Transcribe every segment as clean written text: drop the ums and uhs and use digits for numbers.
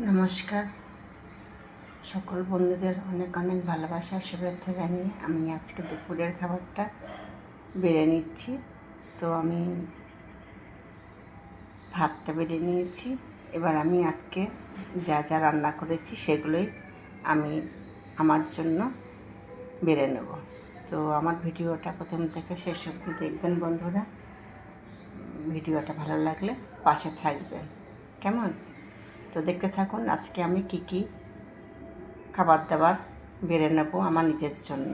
নমস্কার, সকল বন্ধুদের অনেক অনেক ভালোবাসা শুভেচ্ছা জানিয়ে আমি আজকে দুপুরের খাবারটা বেড়ে নিচ্ছি। তো আমি ভাতটা বেড়ে নিয়েছি। এবার আমি আজকে যা যা রান্না করেছি সেগুলোই আমি আমার জন্য বেড়ে নেব। তো আমার ভিডিওটা প্রথম থেকে শেষ অবধি দেখবেন বন্ধুরা। ভিডিওটা ভালো লাগলে পাশে থাকবেন, কেমন? তো দেখতে থাকুন আজকে আমি কি খাবার দাবার বেড়ে নেব আমার নিজের জন্য।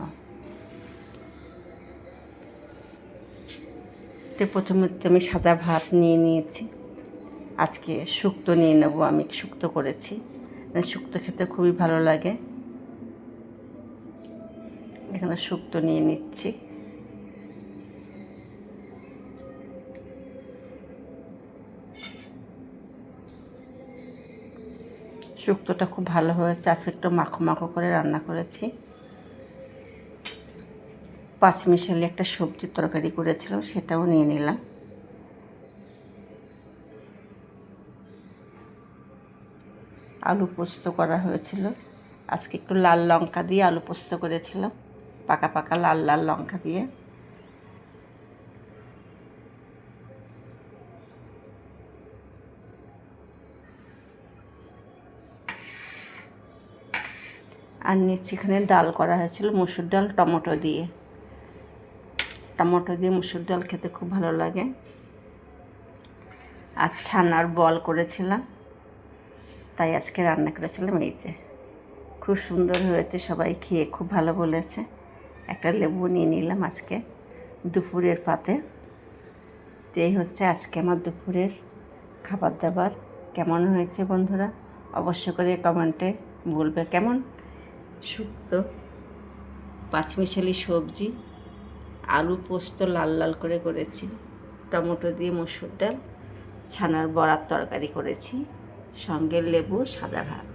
তো প্রথমে আমি সাদা ভাত নিয়ে নিয়েছি। আজকে শুক্তো নিয়ে নেব, আমি শুক্তো করেছি। শুক্তো খেতে খুবই ভালো লাগে। এখানে শুক্তো নিয়ে নিচ্ছি। শুক্তোটা খুব ভালো হয়েছে। আজকে একটু মাখো মাখো করে রান্না করেছি। পাঁচমিশালি একটা সবজির তরকারি করেছিলাম, সেটাও নিয়ে নিলাম। আলু পোস্ত করা হয়েছিল। আজকে একটু লাল লঙ্কা দিয়ে আলু পোস্ত করেছিলাম, পাকা পাকা লাল লাল লঙ্কা দিয়ে। আর নিচে এখানে ডাল করা হয়েছিল, মুসুর ডাল টমেটো দিয়ে। মুসুর ডাল খেতে খুব ভালো লাগে। আর ছানার বল করেছিলাম, তাই আজকে রান্না করেছিলাম। এই যে খুব সুন্দর হয়েছে, সবাই খেয়ে খুব ভালো বলেছে। একটা লেবু নিয়ে নিলাম আজকে দুপুরের পাতে। তো এই হচ্ছে আজকে আমার দুপুরের খাবার দাবার। কেমন হয়েছে বন্ধুরা অবশ্য করে কমেন্টে বলবে কেমন। শুক্তো, পাঁচমিশালি সবজি, আলু পোস্ত লাল লাল করে করেছি, টমেটো দিয়ে মুসুর ডাল, ছানার বড়ার তরকারি করেছি, সঙ্গে লেবু, সাদা ভাত।